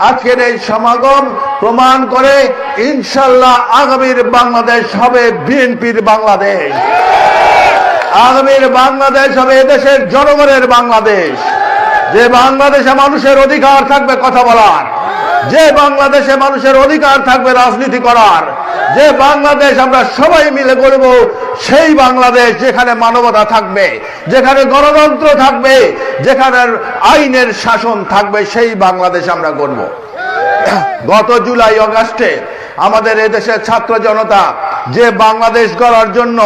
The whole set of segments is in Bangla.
আজকের এই সমাগম প্রমাণ করে ইনশাআল্লাহ আগামীর বাংলাদেশ হবে বিএনপির বাংলাদেশ। আগামীর বাংলাদেশ হবে এদেশের জনগণের বাংলাদেশ, যে বাংলাদেশে মানুষের অধিকার থাকবে কথা বলার, যে বাংলাদেশে মানুষের অধিকার থাকবে রাজনীতি করার, যে বাংলাদেশ আমরা সবাই মিলে গড়ব, সেই বাংলাদেশ যেখানে মানবতা থাকবে, যেখানে গণতন্ত্র থাকবে, যেখানে আইনের শাসন থাকবে, সেই বাংলাদেশ আমরা গড়ব। গত জুলাই আগস্টে আমাদের এদেশের ছাত্র জনতা যে বাংলাদেশ গড়ার জন্য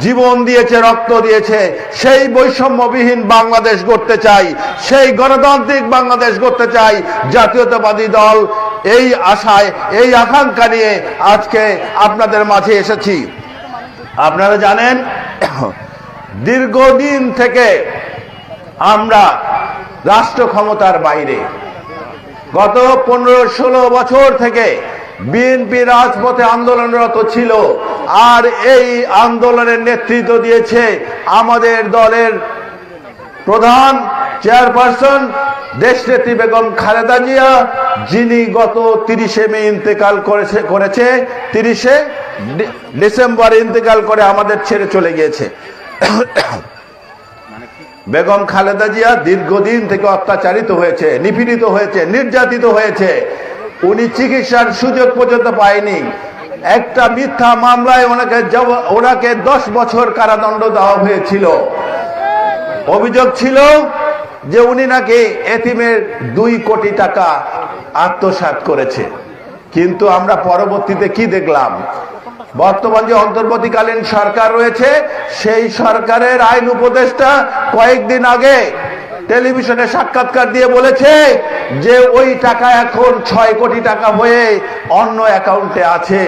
জীবন দিয়েছে, রক্ত দিয়েছে, সেই বৈষম্যবিহীন বাংলাদেশ গড়তে চাই, সেই গণতান্ত্রিক বাংলাদেশ গড়তে চাই। জাতীয়তাবাদী দল এই আশায়, এই আকাঙ্ক্ষা নিয়ে আজকে আপনাদের মাঝে এসেছি। আপনারা জানেন দীর্ঘদিন থেকে আমরা রাষ্ট্র ক্ষমতার বাইরে, গত 15-16 বছর থেকে বিএনপি রাজপথে আন্দোলনরত ছিল, আর এই আন্দোলনের নেতৃত্ব দিয়েছে আমাদের দলের প্রধান চেয়ারপারসন দেশনেত্রী বেগম খালেদা জিয়া, যিনি গত 30শে মে ইন্তেকাল করেছে, 30শে ডিসেম্বর ইন্তেকাল করে আমাদের ছেড়ে চলে গিয়েছে। বেগম খালেদা জিয়া দীর্ঘদিন থেকে অত্যাচারিত হয়েছে, নিপীড়িত হয়েছে, নির্যাতিত হয়েছে। উনি চিকিৎসার সুযোগ পর্যন্ত পায়নি। একটা মিথ্যা মামলায় ওনাকে 10 বছর কারাদণ্ড দেওয়া হয়েছিল। অভিযোগ ছিল যে উনি নাকি এতিমের 2 কোটি টাকা আত্মসাৎ করেছে। কিন্তু আমরা পরবর্তীতে কি দেখলাম, বর্তমান যে অন্তর্বর্তীকালীন সরকার রয়েছে, সেই সরকারের আইন উপদেষ্টা কয়েকদিন আগে টেলিভিশনে সাক্ষাৎকার দিয়ে বলেছে যে ওই টাকা এখন 6 কোটি টাকা হয়ে অন্য অ্যাকাউন্টে আছে।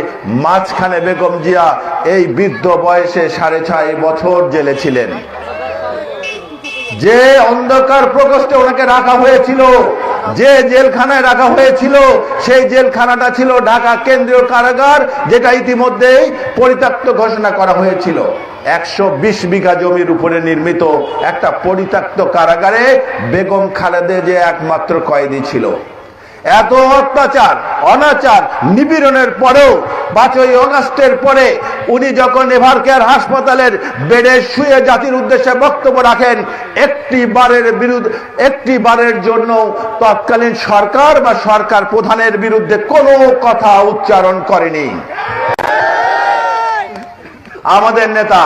মাঝখানে বেগম জিয়া এই বৃদ্ধ বয়সে 6.5 বছর জেলে ছিলেন। যে অন্ধকার প্রকোষ্ঠে ওনাকে রাখা হয়েছিল, যে জেলখানায় রাখা হয়েছিল, সেই জেলখানাটা ছিল ঢাকা কেন্দ্রীয় কারাগার, যেটা ইতিমধ্যেই পরিত্যক্ত ঘোষণা করা হয়েছিল। 120 বিঘা জমির উপরে নির্মিত একটা পরিত্যক্ত কারাগারে বেগম খালেদা যে একমাত্র কয়েদি ছিল। এত অত্যাচার, অনাচার, নিপীড়নের পরেও 5ই আগস্টের পরে উনি যখন এভারকেয়ার হাসপাতালের বেডে শুয়ে জাতির উদ্দেশ্যে বক্তব্য রাখেন, একটি বারের জন্য তৎকালীন সরকার বা সরকার প্রধানের বিরুদ্ধে কোনো কথা উচ্চারণ করেনি। আমাদের নেতা,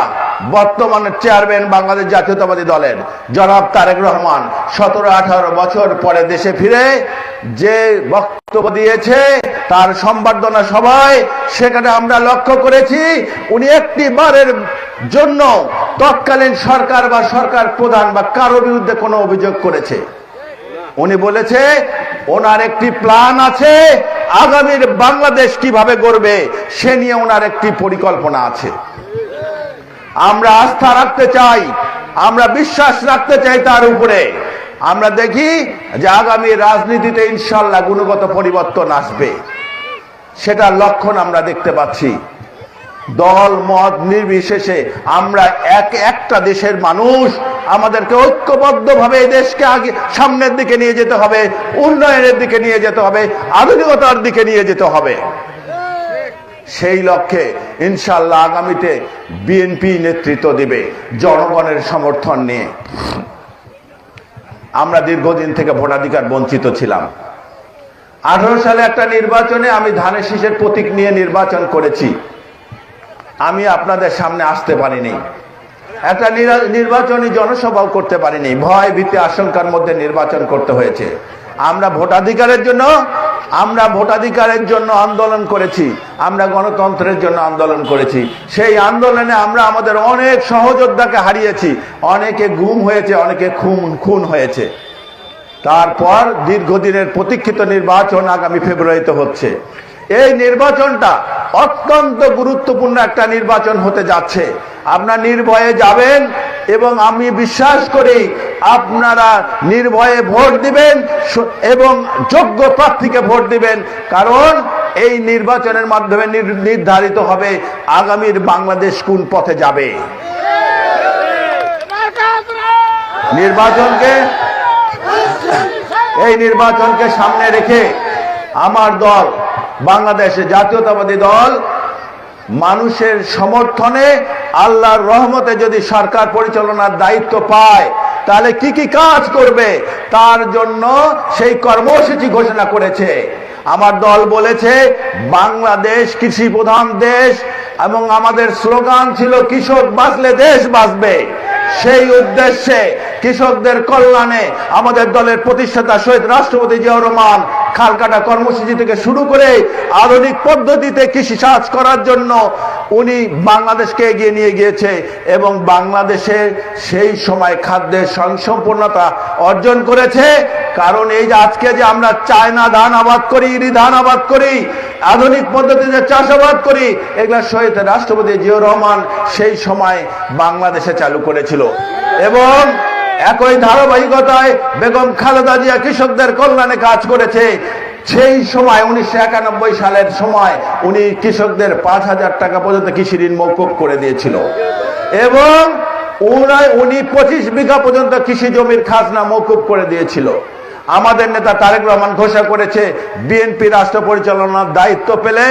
বর্তমান চেয়ারম্যান বাংলাদেশ জাতীয়তাবাদী দলের জনাব তারেক রহমান 17-18 বছর পরে দেশে ফিরে যে বক্তব্য দিয়েছে, তার সম্বর্ধনা সভায়, সেখানে আমরা লক্ষ্য করেছি উনি একটি বারের জন্য তৎকালীন সরকার বা সরকার প্রধান বা কারো বিরুদ্ধে কোনো অভিযোগ করেছে। উনি বলেছে ওনার একটি প্ল্যান আছে, আগামীর বাংলাদেশ কিভাবে গড়বে সে নিয়ে ওনার একটি পরিকল্পনা আছে। আমরা আস্থা রাখতে চাই, আমরা বিশ্বাস রাখতে চাই তার উপরে। আমরা দেখি যে আগামী রাজনীতিতে ইনশাআল্লাহ গুণগত পরিবর্তন আসবে, সেটার লক্ষণ আমরা দেখতে পাচ্ছি। দল মত নির্বিশেষে আমরা একটা দেশের মানুষ, আমাদেরকে ঐক্যবদ্ধভাবে এই দেশকে আগে সামনের দিকে নিয়ে যেতে হবে, উন্নয়নের দিকে নিয়ে যেতে হবে, আধুনিকতার দিকে নিয়ে যেতে হবে। সেই লক্ষ্যে ইনশাআল্লাহ আগামীতে বিএনপি নেতৃত্ব দিবে জনগণের সমর্থন নিয়ে। আমরা দীর্ঘদিন থেকে ভোটাধিকার বঞ্চিত ছিলাম। 18 সালে একটা নির্বাচনে আমি ধানের শীষের প্রতীক নিয়ে নির্বাচন করেছি। আমি আপনাদের সামনে আসতে পারিনি, একটা নির্বাচনী জনসভাও করতে পারিনি, ভয় ভীতি আশঙ্কার মধ্যে নির্বাচন করতে হয়েছে। আমরা ভোটাধিকারের জন্য আন্দোলন করেছি, আমরা গণতন্ত্রের জন্য আন্দোলন করেছি। সেই আন্দোলনে আমরা আমাদের অনেক সহযোদ্ধাকে হারিয়েছি, অনেকে গুম হয়েছে, অনেকে খুন হয়েছে। তারপর দীর্ঘদিনের প্রতীক্ষিত নির্বাচন আগামী ফেব্রুয়ারিতে হচ্ছে। এই নির্বাচনটা অত্যন্ত গুরুত্বপূর্ণ একটা নির্বাচন হতে যাচ্ছে। আপনারা নির্ভয়ে যাবেন এবং আমি বিশ্বাস করি আপনারা নির্ভয়ে ভোট দিবেন এবং যোগ্য প্রার্থীকে ভোট দিবেন, কারণ এই নির্বাচনের মাধ্যমে নির্ধারিত হবে আগামীর বাংলাদেশ কোন পথে যাবে। এই নির্বাচনকে সামনে রেখে আমার দল বাংলাদেশ জাতীয়তাবাদী দল মানুষের সমর্থনে আল্লাহর রহমতে যদি সরকার পরিচালনার দায়িত্ব পায় তাহলে কি কি কাজ করবে তার জন্য সেই কর্মসূচি ঘোষণা করেছে। আমার দল বলেছে বাংলাদেশ কৃষি প্রধান দেশ এবং আমাদের স্লোগান ছিল কৃষক বাঁচলে দেশ বাঁচবে। সেই উদ্দেশ্যে কৃষকদের কল্যাণে আমাদের দলের প্রতিষ্ঠাতা শহীদ রাষ্ট্রপতি জিয়াউর রহমান খালকাটা কর্মসূচি থেকে শুরু করে আধুনিক পদ্ধতিতে কৃষি চাষ করার জন্য উনি বাংলাদেশকে এগিয়ে নিয়ে গিয়েছে এবং বাংলাদেশে সেই সময় খাদ্যের স্বয়ংসম্পূর্ণতা অর্জন করেছে। কারণ এই যে আজকে যে আমরা চায়না ধান আবাদ করি, ইরি ধান আবাদ করি, আধুনিক পদ্ধতিতে চাষাবাদ করি, এগুলা শহীদ রাষ্ট্রপতি জিয়াউর রহমান সেই সময় বাংলাদেশে চালু করেছিল। এবং একই ধারাবাহিকতায় বেগম খালেদা জিয়া কৃষকদের কল্যাণে কাজ করেছে। সেই সময় 1991 সালের সময় উনি কৃষকদের 5,000 টাকা পর্যন্ত কৃষি ঋণ মওকুফ করে দিয়েছিল এবং উনি 25 বিঘা পর্যন্ত কৃষি জমির খাজনা মওকুফ করে দিয়েছিল। আমাদের নেতা তারেক রহমান ঘোষণা করেছে বিএনপি রাষ্ট্র পরিচালনার দায়িত্ব পেলে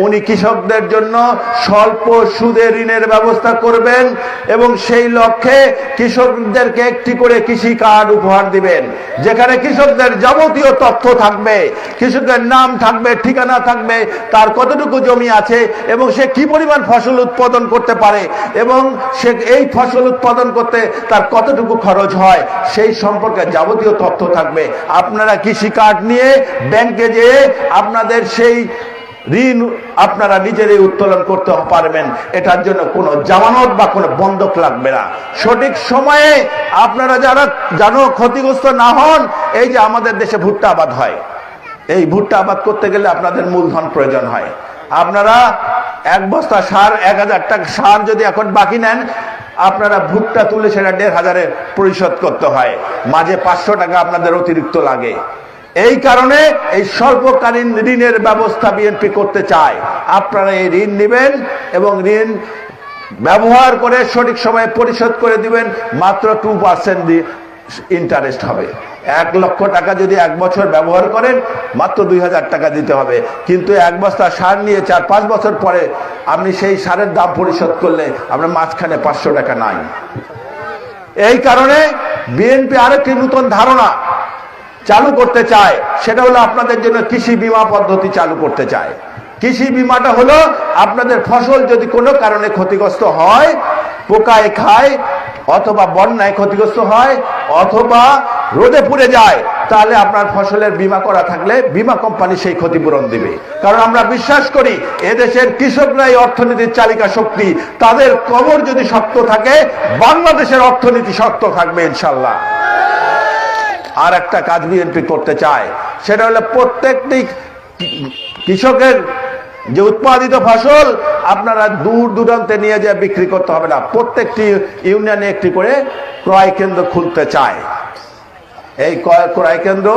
উনি কৃষকদের জন্য স্বল্প সুদে ঋণের ব্যবস্থা করবেন এবং সেই লক্ষ্যে কৃষকদেরকে একটি করে কৃষি কার্ড উপহার দিবেন, যেখানে কৃষকদের যাবতীয় তথ্য থাকবে, কৃষকের নাম থাকবে, ঠিকানা থাকবে, তার কতটুকু জমি আছে এবং সে কি পরিমাণ ফসল উৎপাদন করতে পারে এবং সে এই ফসল উৎপাদন করতে তার কতটুকু খরচ হয় সেই সম্পর্কে যাবতীয় তথ্য থাকবে। আপনারা কৃষি কার্ড নিয়ে ব্যাংকে যেয়ে আপনাদের সেই ঋণ আপনারা নিজেরাই উত্তোলন করতে পারবেন। এটার জন্য কোনো জামানত বা কোনো বন্ধক লাগবে না। সঠিক সময়ে আপনারা যারা জানো ক্ষতিগ্রস্ত না হন, এই যে আমাদের দেশে ভুট্টা আবাদ হয়, এই ভুট্টা আবাদ করতে গেলে আপনাদের মূলধন প্রয়োজন হয়। আপনারা এক বস্তা সার 1,000 টাকা সার যদি এখন বাকি নেন, আপনারা ভুট্টা তুলে সেটা 1,500 পরিশোধ করতে হয়, মাঝে 500 টাকা আপনাদের অতিরিক্ত লাগে। এই কারণে এই স্বল্পকালীন ঋণের ব্যবস্থা বিএনপি করতে চায়। আপনারা এই ঋণ নেবেন এবং ঋণ ব্যবহার করে সঠিক সময়ে পরিশোধ করে দিবেন, মাত্র 2% ইন্টারেস্ট হবে। 1 লক্ষ টাকা যদি 1 বছর ব্যবহার করেন মাত্র 2,000 টাকা দিতে হবে। কিন্তু 1 বস্তা সার নিয়ে 4-5 বছর পরে আপনি সেই সারের দাম পরিশোধ করলে আপনার মাঝখানে 500 টাকা নাই। এই কারণে বিএনপি আরেকটি নতুন ধারণা চালু করতে চায়, সেটা হলো আপনাদের জন্য কৃষি বীমা পদ্ধতি চালু করতে চায়। কৃষি বীমাটা হলো আপনাদের ফসল যদি কোনো কারণে ক্ষতিগ্রস্ত হয়, পোকায় খায় অথবা বন্যায় ক্ষতিগ্রস্ত হয় অথবা রোদে পুড়ে যায়, তাহলে আপনার ফসলের বীমা করা থাকলে বীমা কোম্পানি সেই ক্ষতিপূরণ দিবে। কারণ আমরা বিশ্বাস করি এদেশের কৃষকরাই অর্থনীতির চালিকা শক্তি, তাদের কবর যদি শক্ত থাকে বাংলাদেশের অর্থনীতি শক্ত থাকবে ইনশাল্লাহ। আর একটা কাজ বিএনপি করতে চায়, সেটা হলো প্রত্যেকটি কৃষকের যে উৎপাদিত ফসল আপনারা দূর দূরান্তে নিয়ে যা বিক্রি করতে হবে না, প্রত্যেকটি ইউনিয়নে একটি করে ক্রয় কেন্দ্র খুলতে চায়। এই ক্রয় কেন্দ্র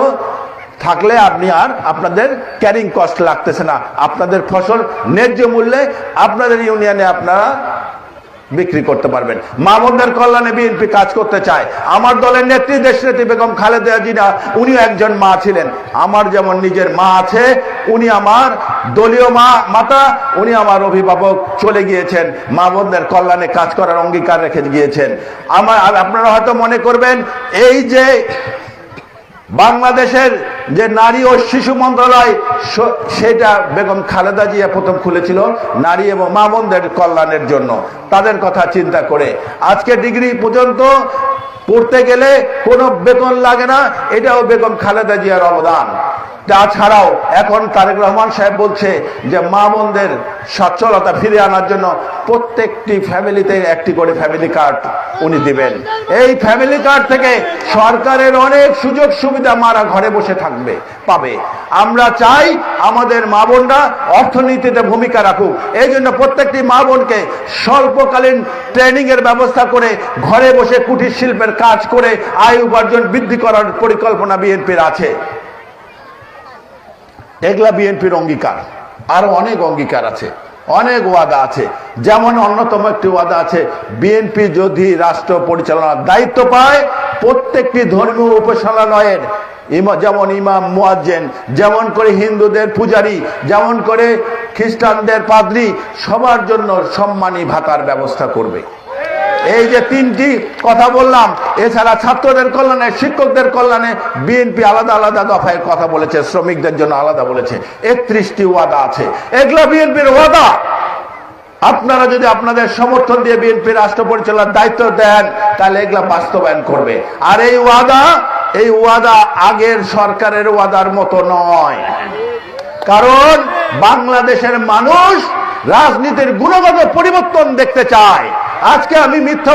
থাকলে আপনি আর আপনাদের ক্যারিং কস্ট লাগতেছে না, আপনাদের ফসল ন্যায্য মূল্যে আপনাদের ইউনিয়নে আপনারা বিক্রি করতে পারবেন। মা বোনদের কল্যাণে বিএনপি কাজ করতে চায়। আমার দলের নেত্রী দেশনেত্রী বেগম খালেদা জিয়া উনিও একজন মা ছিলেন। আমার যেমন নিজের মা আছে, উনি আমার দলীয় মাতা, উনি আমার অভিভাবক, চলে গিয়েছেন, মা বোনদের কল্যাণে কাজ করার অঙ্গীকার রেখে গিয়েছেন। আপনারা হয়তো মনে করবেন এই যে বাংলাদেশের যে নারী ও শিশু মন্ত্রণালয়, সেটা বেগম খালেদা জিয়া প্রথম খুলেছিল নারী এবং মা বোনদের কল্যাণের জন্য, তাদের কথা চিন্তা করে। আজকে ডিগ্রি পর্যন্ত পড়তে গেলে কোনো বেতন লাগে না, এটাও বেগম খালেদা জিয়ার অবদান। তাছাড়াও এখন তারেক রহমান সাহেব বলছে যে মা বোনদের সচ্ছলতা ফিরে আনার জন্য প্রত্যেকটি ফ্যামিলিতে একটি করে ফ্যামিলি কার্ড উনি দিবেন। এই ফ্যামিলি কার্ড থেকে সরকারের অনেক সুযোগ সুবিধা মারা ঘরে বসে পাবে। আমরা চাই আমাদের মা বোনরা অর্থনীতিতে ভূমিকা রাখুক। এই জন্য প্রত্যেকটি মা বোনকে স্বল্পকালীন ট্রেনিং এর ব্যবস্থা করে ঘরে বসে কুটির শিল্পের কাজ করে আয় উপার্জন বৃদ্ধি করার পরিকল্পনা বিএনপির আছে। এগুলা বিএনপির অঙ্গীকার, আরো অনেক অঙ্গীকার আছে, অনেক ওয়াদা আছে। যেমন অন্যতম একটি ওয়াদা আছে, বিএনপি যদি রাষ্ট্র পরিচালনার দায়িত্ব পায় প্রত্যেকটি ধর্মীয় উপাসনালয়ের যেমন ইমাম মুয়াজ্জিন, যেমন করে হিন্দুদের পূজারী, যেমন করে খ্রিস্টানদের পাদ্রী, সবার জন্য সম্মানী ভাতার ব্যবস্থা করবে। এই যে তিনটি কথা বললাম, এছাড়া ছাত্রদের কল্যাণে, শিক্ষকদের কল্যাণে বিএনপি আলাদা আলাদা দফায় কথা বলেছে, শ্রমিকদের জন্য আলাদা বলেছে। 31টি ওয়াদা আছে, এগুলো বিএনপির ওয়াদা। আপনারা যদি আপনাদের সমর্থন দিয়ে বিএনপি রাষ্ট্র পরিচালনার দায়িত্ব দেন, তাহলে এগুলা বাস্তবায়ন করবে। আর এই ওয়াদা আগের সরকারের ওয়াদার মতো নয়, কারণ বাংলাদেশের মানুষ রাজনীতির গুণগত পরিবর্তন দেখতে চায়। আজকে আমি মিথ্যা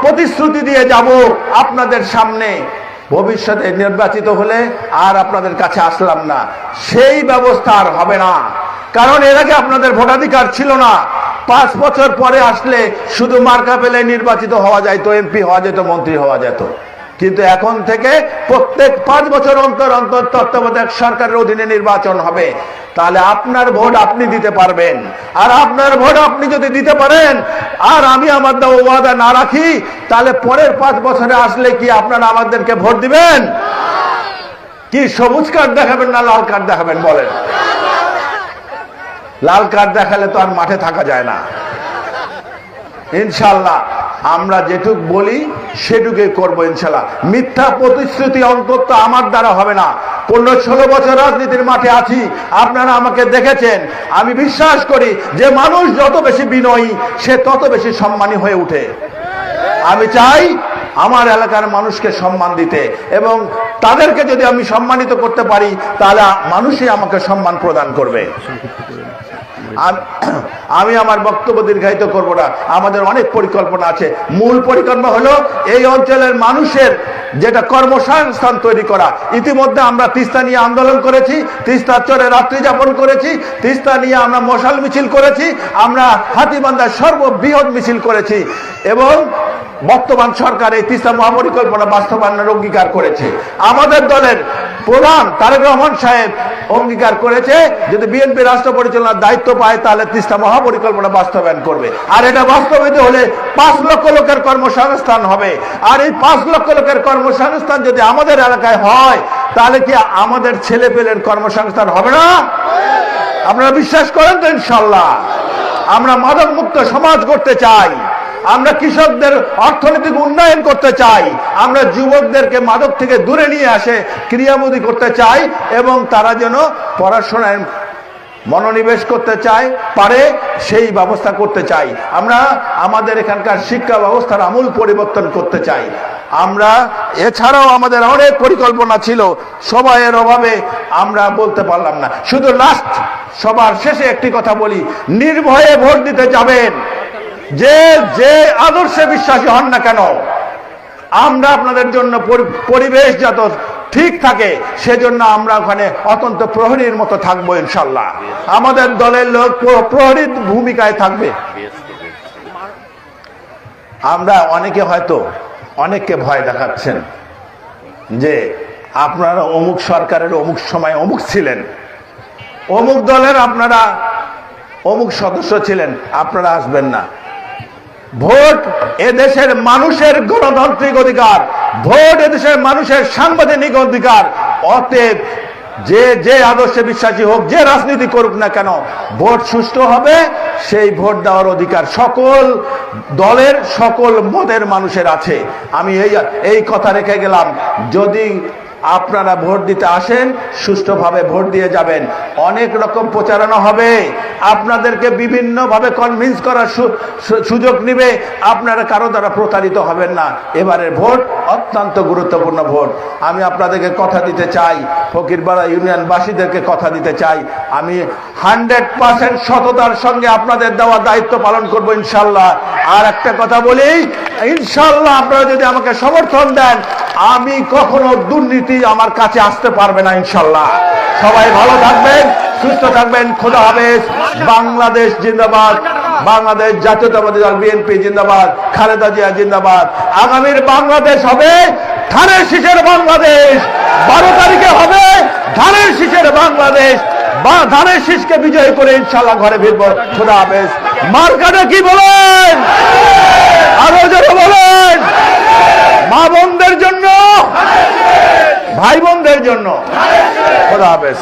প্রতিশ্রুতি দিয়ে যাব আপনাদের সামনে, ভবিষ্যতে নির্বাচিত হলে আর আপনাদের কাছে আসলাম না, সেই ব্যবস্থা আর হবে না। কারণ এর আগে আপনাদের ভোটাধিকার ছিল না। 5 বছর পরে আসলে শুধু মার্কা পেলে নির্বাচিত হওয়া যেত, এমপি হওয়া যেত, মন্ত্রী হওয়া যেত। কিন্তু এখন থেকে প্রত্যেক 5 বছর অন্তর অন্তর তত্ত্বাবধায়ক সরকারের অধীনে নির্বাচন হবে। তাহলে আপনার ভোট আপনি দিতে পারবেন। আর আপনার ভোট আপনি যদি দিতে পারেন, আর আমি আমার ওয়াদা না রাখি, তাহলে পরের 5 বছরে আসলে কি আপনারা আমাদেরকে ভোট দিবেন? কি সবুজ কার্ড দেখাবেন না লাল কার্ড দেখাবেন বলেন? লাল কার্ড দেখালে তো আর মাঠে থাকা যায় না। ইনশাল্লাহ আমরা যেটুক বলি সেটুকুই করবো ইনশাল্লাহ। মিথ্যা প্রতিশ্রুতি অন্তত আমার দ্বারা হবে না। 15-16 বছর রাজনীতির মাঠে আছি, আপনারা আমাকে দেখেছেন। আমি বিশ্বাস করি যে মানুষ যত বেশি বিনয়ী, সে তত বেশি সম্মানী হয়ে ওঠে। আমি চাই আমার এলাকার মানুষকে সম্মান দিতে, এবং তাদেরকে যদি আমি সম্মানিত করতে পারি, তাহলে মানুষই আমাকে সম্মান প্রদান করবে। আমি আমার বক্তব্য দীর্ঘায়িত করব না। আমাদের অনেক পরিকল্পনা আছে। মূল পরিকল্পনা হলো এই অঞ্চলের মানুষের যেটা কর্মসংস্থান তৈরি করা। ইতিমধ্যে আমরা তিস্তা নিয়ে আন্দোলন করেছি, তিস্তার চরে রাত্রি যাপন করেছি, তিস্তা নিয়ে আমরা মশাল মিছিল করেছি, আমরা হাতীবান্ধার সর্ববৃহৎ মিছিল করেছি, এবং বর্তমান সরকার এই তিস্তা মহাপরিকল্পনা বাস্তবায়নের অঙ্গীকার করেছে। আমাদের দলের প্রধান তারেক রহমান সাহেব অঙ্গীকার করেছে, যদি বিএনপি রাষ্ট্র পরিচালনার দায়িত্ব পায়, তাহলে তিস্তা মহাপরিকল্পনা বাস্তবায়ন করবে। আর এটা বাস্তবায়িত হলে 5 লক্ষ লোকের কর্মসংস্থান হবে। আর এই 5 লক্ষ লোকের কর্মসংস্থান যদি আমাদের এলাকায় হয়, তাহলে কি আমাদের ছেলে পেলের কর্মসংস্থান হবে না? আপনারা বিশ্বাস করেন তো? ইনশাল্লাহ আমরা মাদক মুক্ত সমাজ করতে চাই, আমরা কৃষকদের অর্থনৈতিক উন্নয়ন করতে চাই, আমরা যুবকদেরকে মাদক থেকে দূরে নিয়ে আসে ক্রিয়ামোদী করতে চাই, এবং তারা যেন পড়াশোনায় মনোনিবেশ করতে চায় পারে, সেই ব্যবস্থা করতে চাই। আমরা আমাদের এখানকার শিক্ষা ব্যবস্থার আমূল পরিবর্তন করতে চাই। আমরা এছাড়াও আমাদের অনেক পরিকল্পনা ছিল, সময়ের অভাবে আমরা বলতে পারলাম না। শুধু লাস্ট সবার শেষে একটি কথা বলি, নির্ভয়ে ভোট দিতে যাবেন। যে আদর্শে বিশ্বাসী হন না কেন, আমরা আপনাদের জন্য পরিবেশ যত ঠিক থাকে, সেজন্য আমরা ওখানে অত্যন্ত প্রহরীর মতো থাকবো ইনশাল্লাহ। আমাদের দলের লোক প্রহরীর ভূমিকায় থাকবে। আমরা অনেকে হয়তো অনেককে ভয় দেখাচ্ছেন যে আপনারা অমুক সরকারের অমুক সময় অমুক ছিলেন, অমুক দলের আপনারা অমুক সদস্য ছিলেন, আপনারা আসবেন না। ভোট এদেশের মানুষের গণতান্ত্রিক অধিকার, ভোট এদেশের মানুষের সাংবিধানিক অধিকার। অতএব যে আদর্শে বিশ্বাসী হোক, যে রাজনীতি করুক না কেন, ভোট সুষ্ঠু হবে, সেই ভোট দেওয়ার অধিকার সকল দলের সকল মতের মানুষের আছে। আমি এই কথা রেখে গেলাম। যদি আপনারা ভোট দিতে আসেন, সুষ্ঠুভাবে ভোট দিয়ে যাবেন। অনেক রকম প্রচারণা হবে, আপনাদেরকে বিভিন্নভাবে কনভিন্স করার সুযোগ নিবে, আপনারা কারো দ্বারা প্রতারিত হবেন না। এবারের ভোট অত্যন্ত গুরুত্বপূর্ণ ভোট। আমি আপনাদেরকে কথা দিতে চাই, ফকিরপাড়া ইউনিয়নবাসীদেরকে কথা দিতে চাই, আমি 100% সততার সঙ্গে আপনাদের দেওয়া দায়িত্ব পালন করব ইনশাল্লাহ। আর একটা কথা বলি, ইনশাল্লাহ আপনারা যদি আমাকে সমর্থন দেন, আমি কখনো দুর্নীতি আমার কাছে আসতে পারবে না ইনশাল্লাহ। সবাই ভালো থাকবেন, সুস্থ থাকবেন। খোদা হাফেজ। বাংলাদেশ জিন্দাবাদ। বাংলাদেশ জাতীয়তাবাদী দল বিএনপি জিন্দাবাদ। খালেদা জিয়া জিন্দাবাদ। আগামীর বাংলাদেশ হবে ধানের শীষের বাংলাদেশ। 12 তারিখে হবে ধানের শীষের বাংলাদেশ। ধানের শীষকে বিজয় করে ইনশাল্লাহ ঘরে ফিরবো। খোদা হাফেজ। মার্কাটা কি বলেন? আরো জোরে বলেন। মা বোনদের জন্য, ভাই বোনদের জন্য। খোদা হাফেজ।